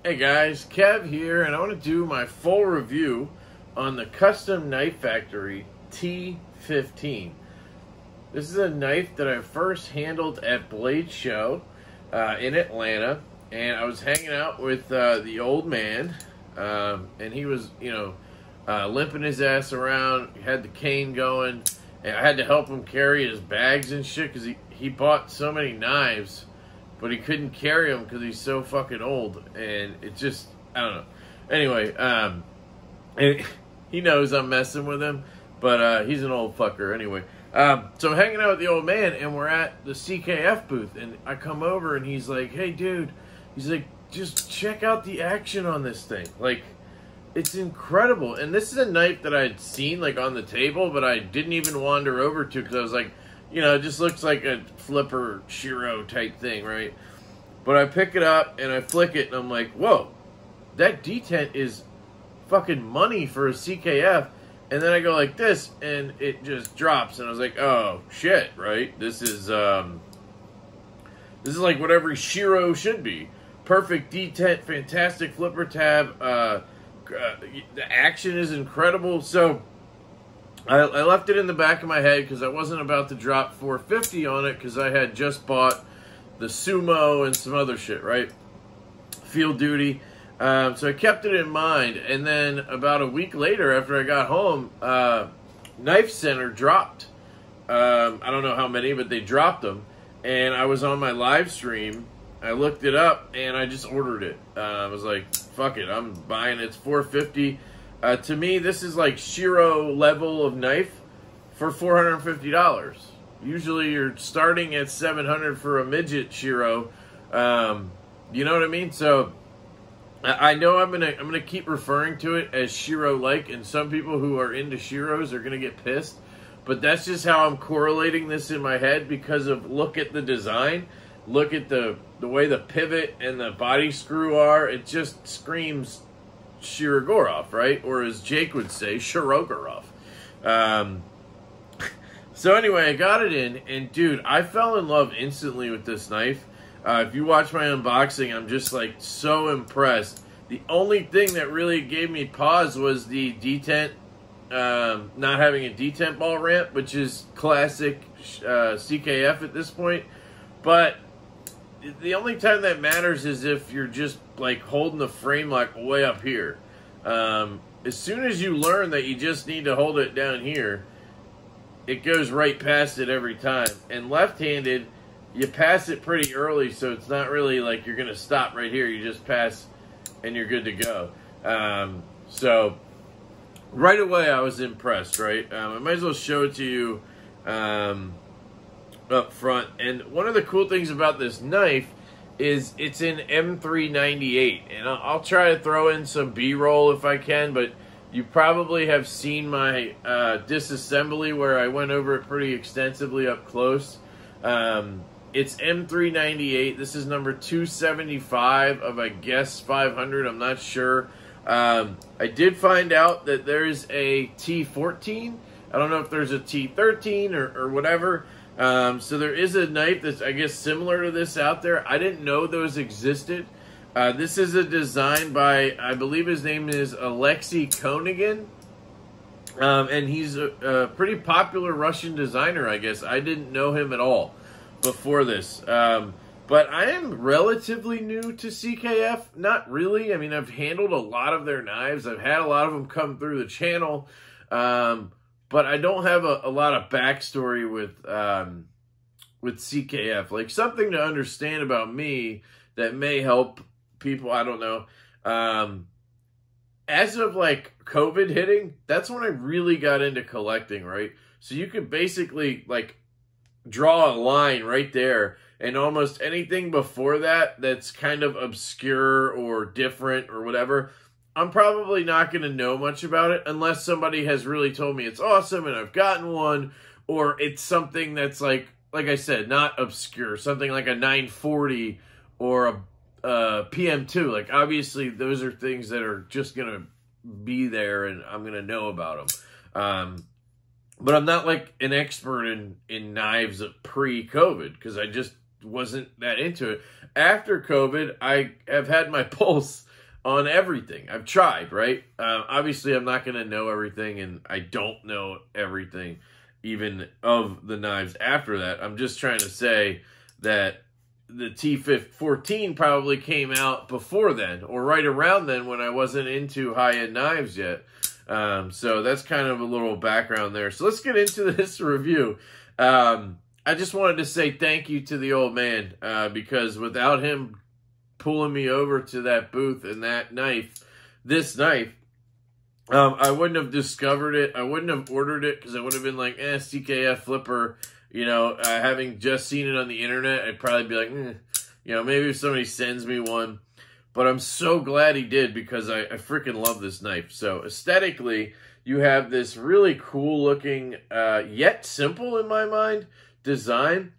Hey guys, Kev here, and I want to do my full review on the Custom Knife Factory T15. This is a knife that I first handled at Blade Show in Atlanta, and I was hanging out with the old man, and he was, limping his ass around, had the cane going, and I had to help him carry his bags and shit because he bought so many knives. But he couldn't carry him because he's so fucking old, and it just, I don't know. Anyway, he knows I'm messing with him, but he's an old fucker anyway. So I'm hanging out with the old man, and we're at the CKF booth, and I come over, and he's like, hey, dude, he's like, just check out the action on this thing. Like, it's incredible. And this is a knife that I'd seen, like, on the table, but I didn't even wander over to because I was like, it just looks like a flipper Shiro type thing, right? But I pick it up and I flick it and I'm like, whoa, that detent is fucking money for a CKF. And then I go like this and it just drops and I was like, oh shit, right? This is like what every Shiro should be. Perfect detent, fantastic flipper tab. The action is incredible. So I left it in the back of my head because I wasn't about to drop $450 on it because I had just bought the Sumo and some other shit, right? Field Duty. So I kept it in mind. And then about a week later, after I got home, Knife Center dropped. I don't know how many, but they dropped them. And I was on my live stream. I looked it up and I just ordered it. I was like, fuck it, I'm buying it. It's $450. To me, this is like Shiro level of knife for $450. Usually, you're starting at $700 for a midget Shiro. You know what I mean? So, I know I'm gonna keep referring to it as Shiro-like, and some people who are into Shiros are gonna get pissed. But that's just how I'm correlating this in my head because of look at the design, look at the way the pivot and the body screw are. It just screams Shirogorov, right? Or as Jake would say, Shirogorov. So anyway, I got it in, and dude, I fell in love instantly with this knife. If you watch my unboxing, I'm just like so impressed. The only thing that really gave me pause was the detent, not having a detent ball ramp, which is classic CKF at this point. But the only time that matters is if you're just like holding the frame like way up here. As soon as you learn that you just need to hold it down here, it goes right past it every time. And left-handed, you pass it pretty early, so it's not really like you're going to stop right here. You just pass and you're good to go. So right away I was impressed, right? I might as well show it to you up front. And one of the cool things about this knife is it's in M398, and I'll try to throw in some B-roll if I can, but you probably have seen my disassembly where I went over it pretty extensively up close. It's M398. This is number 275 of, I guess, 500. I'm not sure. I did find out that there's a T14. I don't know if there's a T13 or whatever. So there is a knife that's, I guess, similar to this out there. I didn't know those existed. This is a design by, I believe his name is Alexei Konigin. And he's a pretty popular Russian designer, I guess. I didn't know him at all before this. But I am relatively new to CKF. Not really. I mean, I've handled a lot of their knives. I've had a lot of them come through the channel. But I don't have a lot of backstory with CKF. Like, something to understand about me that may help people, I don't know. As of, like, COVID hitting, that's when I really got into collecting, right? So you could basically, like, draw a line right there, and almost anything before that that's kind of obscure or different or whatever, I'm probably not going to know much about it unless somebody has really told me it's awesome and I've gotten one, or it's something that's like I said, not obscure, something like a 940 or a PM2. Like, obviously, those are things that are just going to be there and I'm going to know about them. But I'm not like an expert in knives pre-COVID because I just wasn't that into it. after COVID, I have had my pulse on everything. I've tried, right? Obviously, I'm not going to know everything, and I don't know everything, even of the knives after that. I'm just trying to say that the T15 probably came out before then, or right around then when I wasn't into high-end knives yet. So that's kind of a little background there. So let's get into this review. I just wanted to say thank you to the old man, because without him pulling me over to that booth and that knife, this knife, I wouldn't have discovered it. I wouldn't have ordered it because I would have been like, CKF flipper, you know, having just seen it on the internet, I'd probably be like, you know, maybe if somebody sends me one. But I'm so glad he did because I freaking love this knife. So aesthetically, you have this really cool looking, yet simple in my mind, design.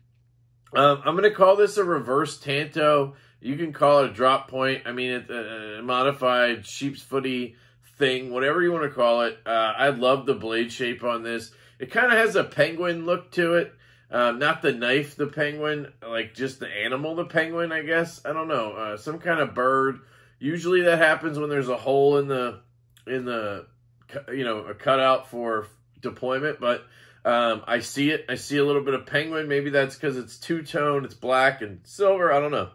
I'm going to call this a reverse tanto. You can call it a drop point. I mean, it's a modified sheep's footy thing, whatever you want to call it. I love the blade shape on this. It kind of has a penguin look to it. Not the knife, the penguin, like just the animal, the penguin, I guess. I don't know. Some kind of bird. Usually that happens when there's a hole in the, you know, a cutout for deployment. But I see it. I see a little bit of penguin. Maybe that's because it's two-tone. It's black and silver. I don't know.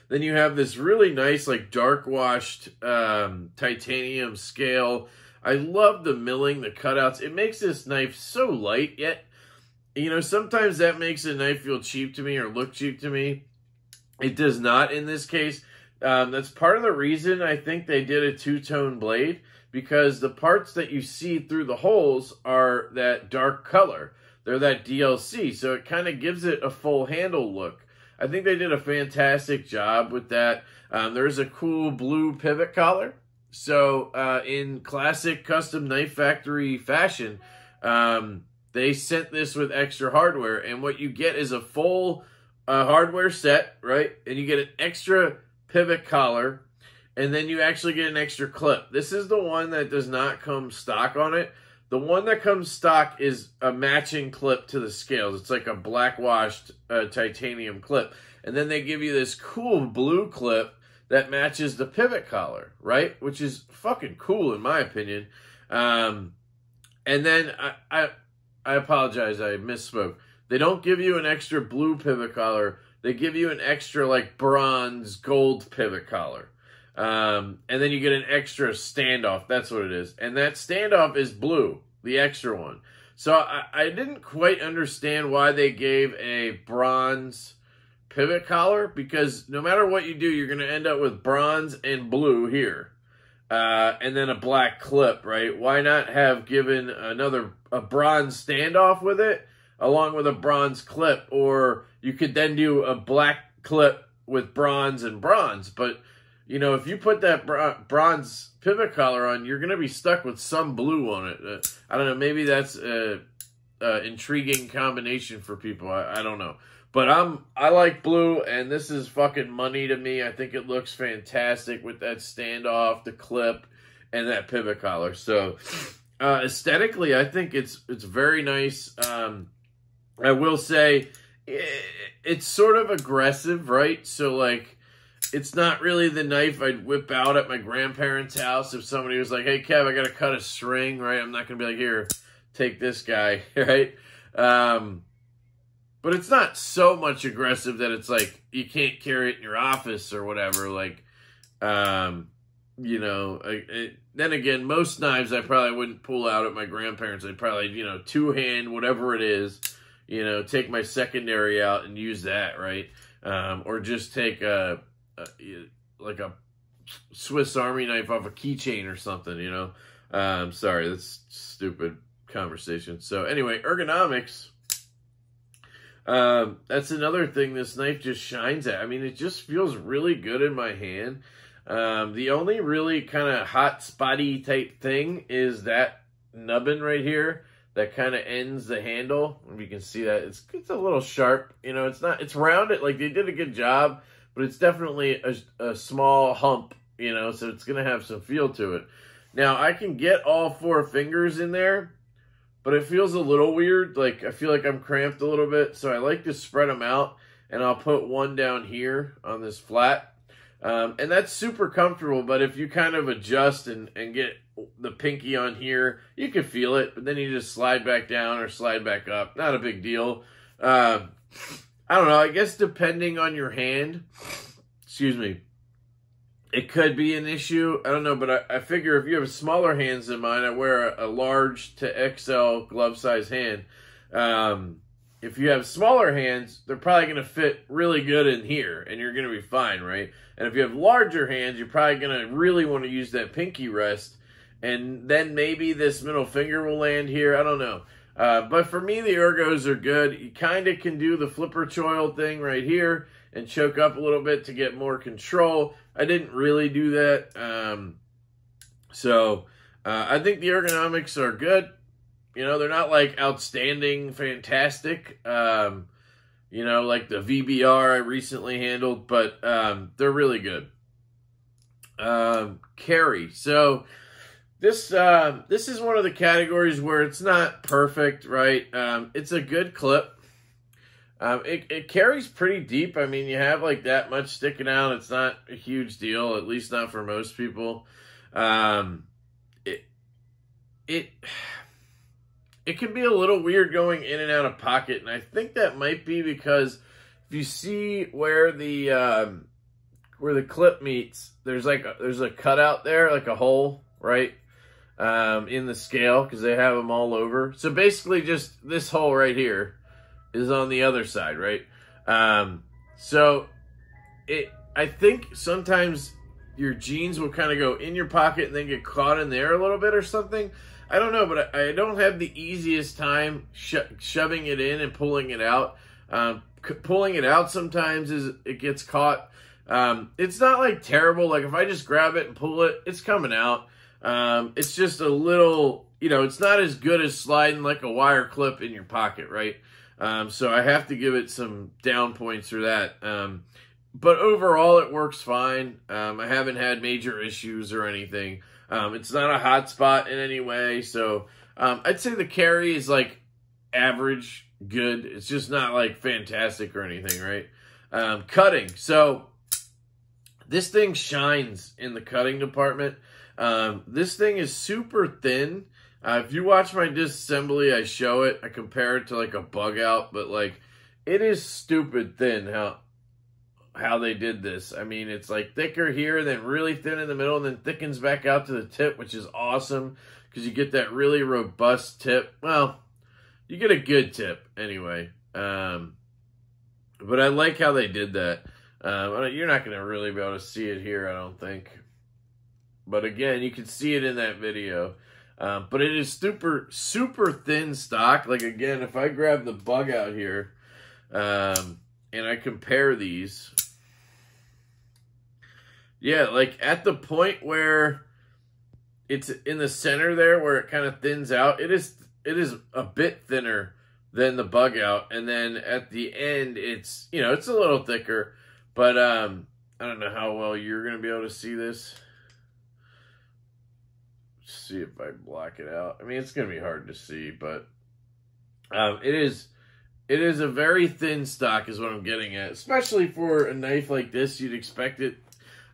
Then you have this really nice, like, dark washed titanium scale. I love the milling, the cutouts. It makes this knife so light, yet, you know, sometimes that makes a knife feel cheap to me or look cheap to me. It does not in this case. That's part of the reason I think they did a two-tone blade, because the parts that you see through the holes are that dark color. They're that DLC, so it kind of gives it a full handle look. I think they did a fantastic job with that. There's a cool blue pivot collar. So in classic custom knife factory fashion, they sent this with extra hardware. And what you get is a full hardware set, right? And you get an extra pivot collar. And then you actually get an extra clip. This is the one that does not come stock on it. The one that comes stock is a matching clip to the scales. It's like a black washed titanium clip. And then they give you this cool blue clip that matches the pivot collar, right? Which is fucking cool in my opinion. And then I apologize, I misspoke. They don't give you an extra blue pivot collar. They give you an extra like bronze gold pivot collar. And then you get an extra standoff. That's what it is. And that standoff is blue, the extra one. So I didn't quite understand why they gave a bronze pivot collar, because no matter what you do, you're going to end up with bronze and blue here. And then a black clip, right? Why not have given a bronze standoff with it, along with a bronze clip? Or you could then do a black clip with bronze and bronze. But you know, if you put that bronze pivot collar on, you're going to be stuck with some blue on it. I don't know. Maybe that's an intriguing combination for people. I don't know. But I like blue, and this is fucking money to me. I think it looks fantastic with that standoff, the clip, and that pivot collar. So aesthetically, I think it's very nice. I will say it's sort of aggressive, right? So, like, it's not really the knife I'd whip out at my grandparents' house if somebody was like, hey, Kev, I got to cut a string, right? I'm not going to be like, here, take this guy, right? But it's not so much aggressive that it's like you can't carry it in your office or whatever. Like, you know, then again, most knives I probably wouldn't pull out at my grandparents'. I'd probably, you know, two-hand, whatever it is, you know, take my secondary out and use that, right? Or just take like a Swiss Army knife off a keychain or something, you know. Sorry, that's stupid conversation. So anyway, ergonomics. That's another thing this knife just shines at. I mean, it just feels really good in my hand. The only really kind of hot spotty type thing is that nubbin right here that kind of ends the handle. You can see that it's a little sharp, you know. It's rounded, like they did a good job, but it's definitely a small hump, you know, so it's going to have some feel to it. Now, I can get all 4 fingers in there, but it feels a little weird. Like, I feel like I'm cramped a little bit, so I like to spread them out. and I'll put one down here on this flat. And that's super comfortable, but if you kind of adjust and get the pinky on here, you can feel it, but then you just slide back down or slide back up. Not a big deal. I don't know, I guess depending on your hand, excuse me, it could be an issue. I don't know, but I figure if you have smaller hands than mine, I wear a large to XL glove size hand. If you have smaller hands, they're probably going to fit really good in here, and you're going to be fine, right? And if you have larger hands, you're probably going to really want to use that pinky rest, and then maybe this middle finger will land here. I don't know. But for me, the ergos are good. You kind of can do the flipper choil thing right here and choke up a little bit to get more control. I didn't really do that. I think the ergonomics are good. You know, they're not like outstanding, fantastic, you know, like the VBR I recently handled, but they're really good. Carry. So this is one of the categories where it's not perfect, right? It's a good clip. It carries pretty deep. I mean, you have like that much sticking out. It's not a huge deal, at least not for most people. It can be a little weird going in and out of pocket, and I think that might be because if you see where the clip meets, there's a cutout there, like a hole, right, in the scale, because they have them all over. So basically, just this hole right here is on the other side, right? I think sometimes your jeans will kind of go in your pocket and then get caught in there a little bit or something. I don't know, but I don't have the easiest time shoving it in and pulling it out. Pulling it out sometimes it gets caught. It's not like terrible. Like if I just grab it and pull it, it's coming out. It's just a little, you know, it's not as good as sliding like a wire clip in your pocket, right? So I have to give it some down points for that. But overall, it works fine. I haven't had major issues or anything. It's not a hot spot in any way. So I'd say the carry is like average, good. It's just not like fantastic or anything, right? Cutting. So this thing shines in the cutting department. This thing is super thin. If you watch my disassembly, I show it. I compare it to like a bug out, but like it is stupid thin how they did this. I mean, it's like thicker here, then really thin in the middle, and then thickens back out to the tip, which is awesome because you get that really robust tip. Well, you get a good tip anyway. But I like how they did that. You're not going to really be able to see it here, I don't think. But again, you can see it in that video. But it is super, super thin stock. Like, again, if I grab the bug out here and I compare these, yeah, like at the point where it's in the center there where it kind of thins out, it is a bit thinner than the bug out. And then at the end, it's, you know, it's a little thicker. But I don't know how well you're going to be able to see this. See if I block it out. I mean, it's going to be hard to see, but it is a very thin stock is what I'm getting at. Especially for a knife like this, you'd expect it,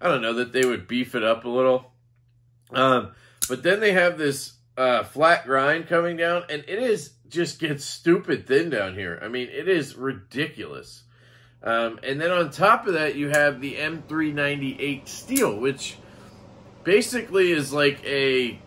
I don't know, that they would beef it up a little. But then they have this flat grind coming down, and just gets stupid thin down here. I mean, it is ridiculous. And then on top of that, you have the M398 steel, which basically is like a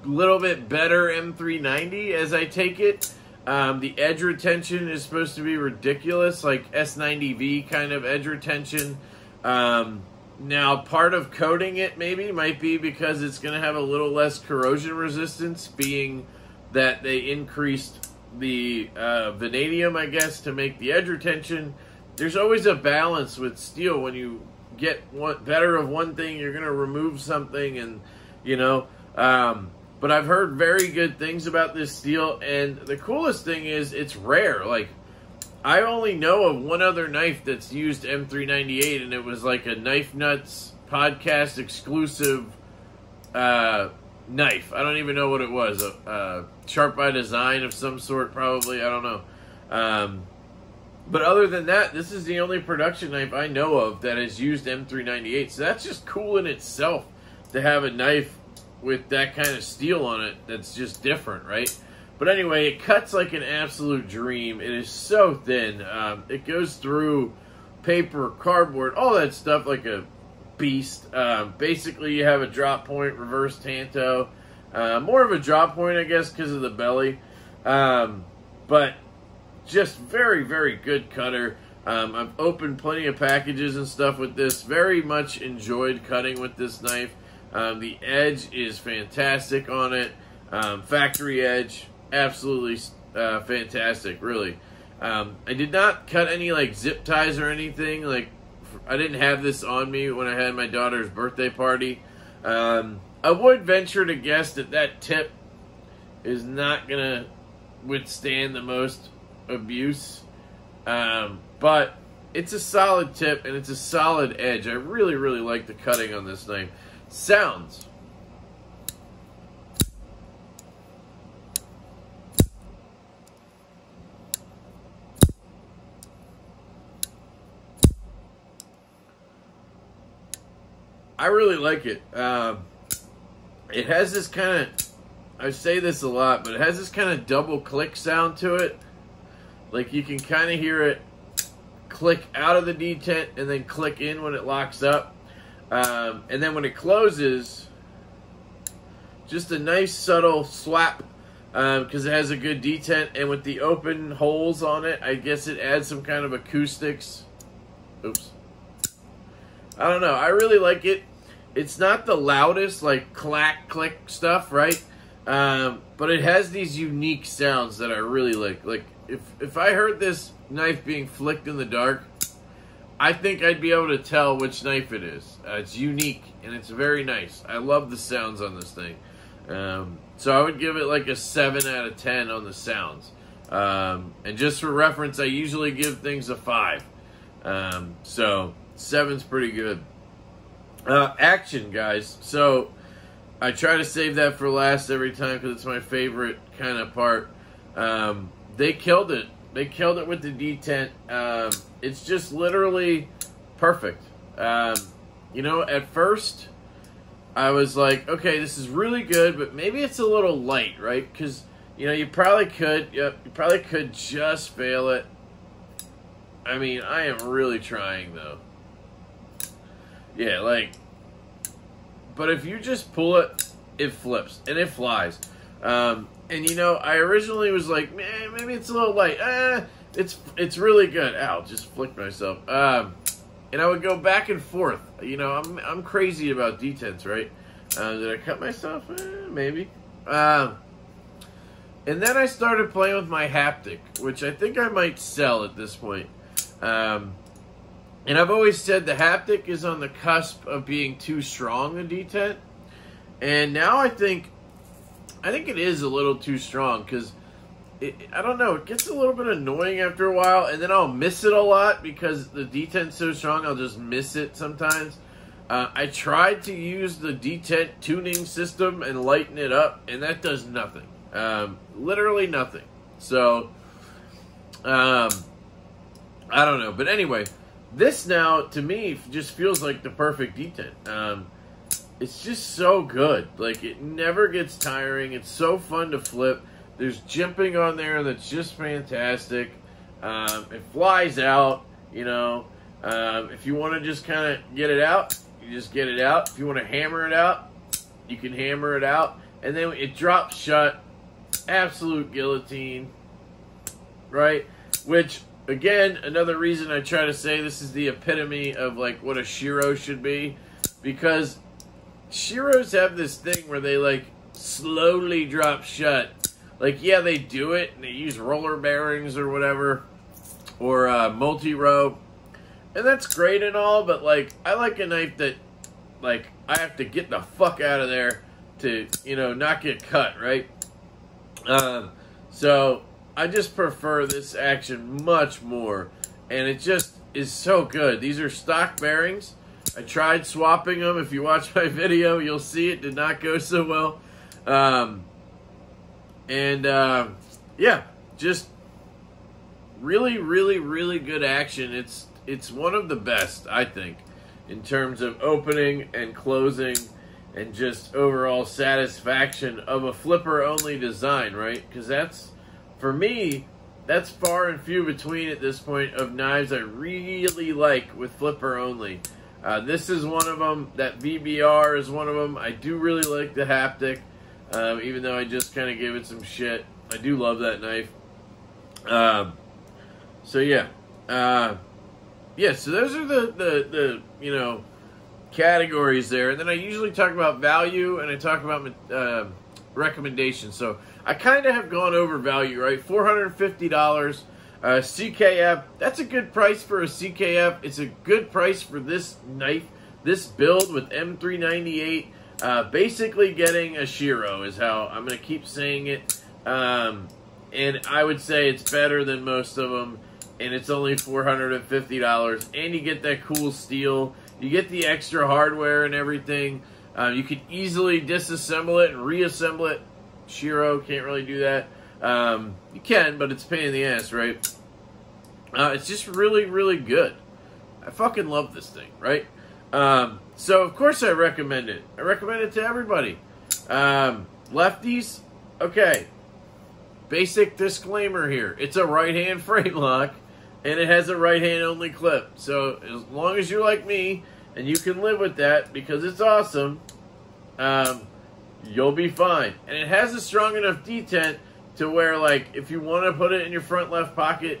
little bit better M390 as I take it. The edge retention is supposed to be ridiculous, like S90V kind of edge retention. Now, part of coating it maybe might be because it's going to have a little less corrosion resistance, being that they increased the vanadium, I guess, to make the edge retention. There's always a balance with steel. When you get better of one thing, you're going to remove something, and, you know. But I've heard very good things about this steel, and the coolest thing is it's rare. Like, I only know of one other knife that's used M398, and it was like a Knife Nuts podcast exclusive knife. I don't even know what it was. Sharp by Design of some sort, probably. I don't know. But other than that, this is the only production knife I know of that has used M398. So that's just cool in itself to have a knife with that kind of steel on it that's just different, right? But anyway, it cuts like an absolute dream. It is so thin. It goes through paper, cardboard, all that stuff like a beast. Basically, you have a drop point, reverse tanto. More of a drop point, I guess, because of the belly. But just very, very good cutter. I've opened plenty of packages and stuff with this. Very much enjoyed cutting with this knife. The edge is fantastic on it. Factory edge, absolutely fantastic, really. I did not cut any like zip ties or anything. Like, I didn't have this on me when I had my daughter's birthday party. I would venture to guess that that tip is not gonna withstand the most abuse, but it's a solid tip and it's a solid edge. I really, really like the cutting on this knife. Sounds. I really like it. It has this kind of, I say this a lot, but it has this kind of double click sound to it. Like you can kind of hear it click out of the detent and then click in when it locks up. And then when it closes, just a nice subtle slap because it has a good detent. And with the open holes on it, I guess it adds some kind of acoustics. Oops. I don't know. I really like it. It's not the loudest, like, clack, click stuff, right? But it has these unique sounds that I really like. Like, if I heard this knife being flicked in the dark, I think I'd be able to tell which knife it is. It's unique, and it's very nice. I love the sounds on this thing. So I would give it, like, a 7 out of 10 on the sounds. And just for reference, I usually give things a 5. So 7's pretty good. Action, guys. So I try to save that for last every time because it's my favorite kind of part. They killed it. They killed it with the detent. It's just literally perfect. You know, at first I was like, okay, this is really good, but maybe it's a little light, right? Because, you know, you probably could just fail it. I mean, I am really trying, though. Yeah, like, but if you just pull it, it flips, and it flies. And, you know, I originally was like, man, maybe it's a little light. It's really good. Ow, just flicked myself. And I would go back and forth. You know, I'm crazy about detents, right? Did I cut myself? Maybe. And then I started playing with my haptic, which I think I might sell at this point. And I've always said the haptic is on the cusp of being too strong a detent. And now I think it is a little too strong because, I don't know, it gets a little bit annoying after a while. And then I'll miss it a lot because the detent's so strong, I'll just miss it sometimes. I tried to use the detent tuning system and lighten it up, and that does nothing. Literally nothing. So, I don't know. But anyway, this now, to me, just feels like the perfect detent. It's just so good. Like, it never gets tiring. It's so fun to flip. There's jimping on there that's just fantastic. It flies out, you know. If you want to just kind of get it out, you just get it out. If you want to hammer it out, you can hammer it out. And then it drops shut. Absolute guillotine. Right? Which, again, another reason I try to say this is the epitome of, like, what a Shiro should be. Because Shiros have this thing where they, like, slowly drop shut. Like, yeah, they do it, and they use roller bearings or whatever. Or multi-row. And that's great and all, but, like, I like a knife that, like, I have to get the fuck out of there to, you know, not get cut, right? So I just prefer this action much more. And it just is so good. These are stock bearings. I tried swapping them. If you watch my video, you'll see it did not go so well. Yeah, just really, really, really good action. It's one of the best, I think, in terms of opening and closing and just overall satisfaction of a flipper-only design, right? Because that's, for me, that's far and few between at this point of knives I really like with flipper-only. This is one of them. That VBR is one of them. I do really like the haptic, even though I just kind of gave it some shit. I do love that knife. So yeah. Yeah, so those are the you know, categories there. And then I usually talk about value and I talk about recommendations. So I kind of have gone over value, right? $450. CKF, that's a good price for a CKF. It's a good price for this knife, this build with M398. Basically getting a Shiro is how I'm going to keep saying it. And I would say it's better than most of them. And it's only $450. And you get that cool steel. You get the extra hardware and everything. You can easily disassemble it and reassemble it. Shiro can't really do that. You can, but it's a pain in the ass, right? It's just really, really good. I fucking love this thing, right? So, of course, I recommend it. I recommend it to everybody. Lefties, okay. Basic disclaimer here. It's a right-hand frame lock, and it has a right-hand only clip. So, as long as you're like me, and you can live with that, because it's awesome, you'll be fine. And it has a strong enough detent to where, like, if you want to put it in your front left pocket,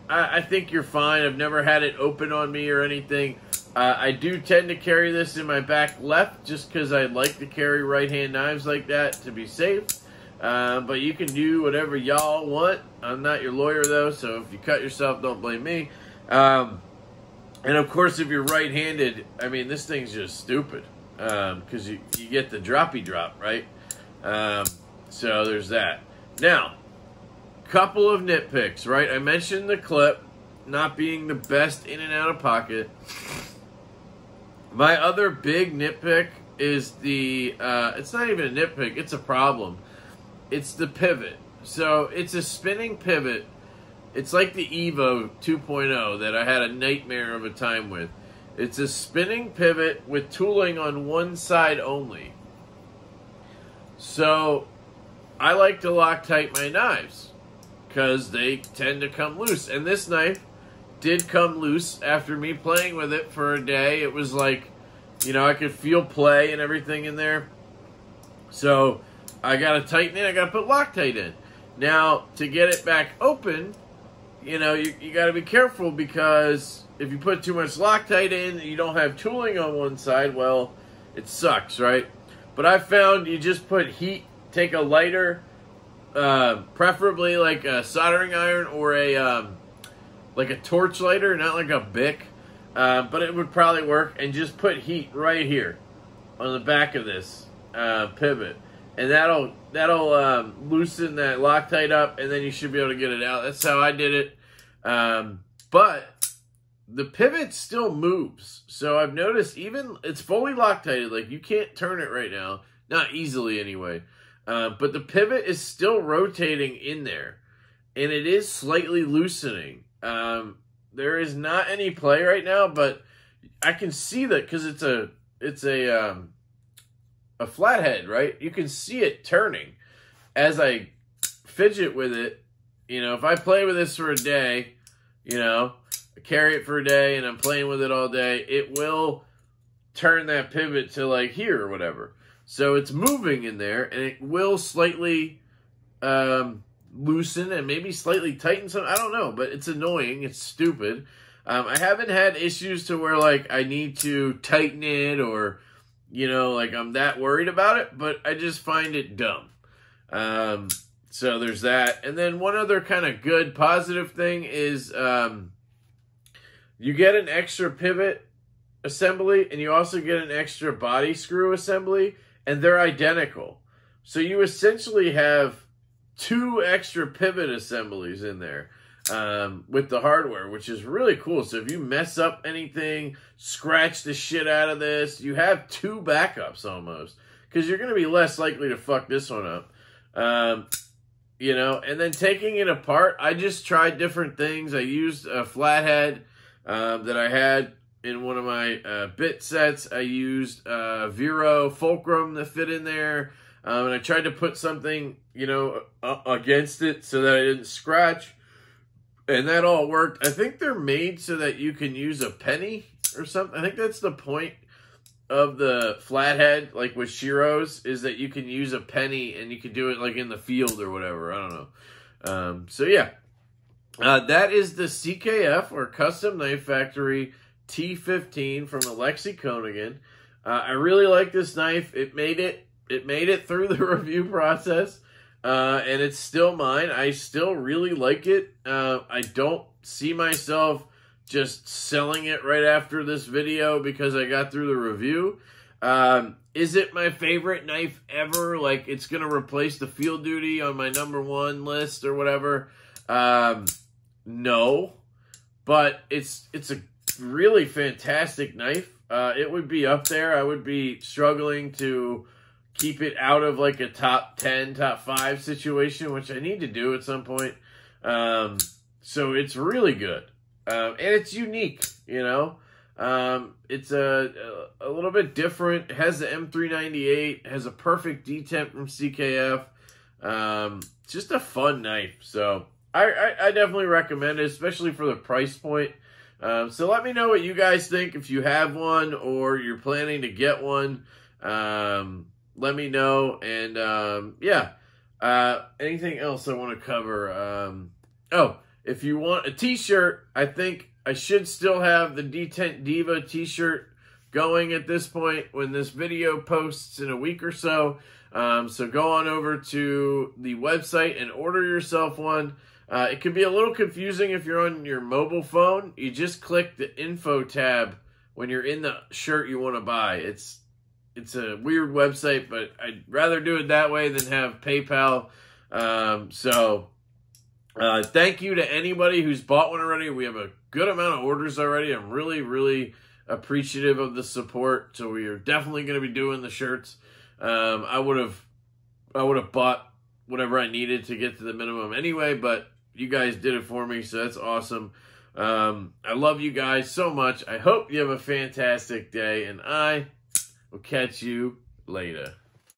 I think you're fine. I've never had it open on me or anything. I do tend to carry this in my back left just because I like to carry right-hand knives like that to be safe. But you can do whatever y'all want. I'm not your lawyer, though, so if you cut yourself, don't blame me. And, of course, if you're right-handed, I mean, this thing's just stupid because you get the droppy drop, right? So there's that. Now, couple of nitpicks, right? I mentioned the clip not being the best in and out of pocket. My other big nitpick is the, it's not even a nitpick, it's a problem. It's the pivot. So it's a spinning pivot. It's like the Evo 2.0 that I had a nightmare of a time with. It's a spinning pivot with tooling on one side only. So I like to Loctite my knives because they tend to come loose. And this knife did come loose after me playing with it for a day. It was like, you know, I could feel play and everything in there. So I got to tighten it. I got to put Loctite in. Now, to get it back open, you know, you got to be careful because if you put too much Loctite in, you don't have tooling on one side, well, it sucks, right? But I found you just put heat, take a lighter, preferably like a soldering iron or a like a torch lighter, not like a Bic, but it would probably work, and just put heat right here on the back of this pivot, and that'll loosen that Loctite up, and then you should be able to get it out. That's how I did it. But the pivot still moves, so I've noticed even it's fully Loctited, like you can't turn it right now, not easily anyway. But the pivot is still rotating in there, and it is slightly loosening. There is not any play right now, but I can see that because it's a flathead, right? You can see it turning as I fidget with it. You know, if I play with this for a day, you know, I carry it for a day and I'm playing with it all day, it will turn that pivot to like here or whatever. So it's moving in there, and it will slightly loosen and maybe slightly tighten some. I don't know, but it's annoying. It's stupid. I haven't had issues to where like I need to tighten it or, you know, like I'm that worried about it, but I just find it dumb. So there's that. And then one other kind of good positive thing is you get an extra pivot assembly, and you also get an extra body screw assembly, and they're identical. So you essentially have 2 extra pivot assemblies in there with the hardware, which is really cool. So if you mess up anything, scratch the shit out of this, you have 2 backups almost, because you're going to be less likely to fuck this one up. you know, and then taking it apart, I just tried different things. I used a flathead that I had in one of my bit sets. I used Vero fulcrum that fit in there, and I tried to put something, you know, against it so that it didn't scratch, and that all worked. I think they're made so that you can use a penny or something. I think that's the point of the flathead, like with Shiros, is that you can use a penny and you can do it like in the field or whatever. I don't know. So yeah, that is the CKF, or Custom Knife Factory T15 from Alexi Konigan. I really like this knife. It made it through the review process, and it's still mine. I still really like it. I don't see myself just selling it right after this video because I got through the review. Is it my favorite knife ever? Like, it's going to replace the Field Duty on my #1 list or whatever? No. But it's a really fantastic knife. It would be up there. I would be struggling to keep it out of like a top 10, top 5 situation, which I need to do at some point. So it's really good. And it's unique, you know. It's a little bit different. It has the M398, has a perfect detent from CKF. Just a fun knife. So I definitely recommend it, especially for the price point. So let me know what you guys think. If you have one or you're planning to get one, let me know. And yeah, anything else I want to cover? Oh, if you want a t-shirt, I think I should still have the Detent Diva t-shirt going at this point when this video posts in a week or so. So go on over to the website and order yourself one. It can be a little confusing if you're on your mobile phone. You just click the info tab when you're in the shirt you want to buy. It's a weird website, but I'd rather do it that way than have PayPal. Thank you to anybody who's bought one already. We have a good amount of orders already. I'm really, really appreciative of the support. So we are definitely going to be doing the shirts. I would have bought whatever I needed to get to the minimum anyway, but you guys did it for me, so that's awesome. I love you guys so much. I hope you have a fantastic day, and I will catch you later.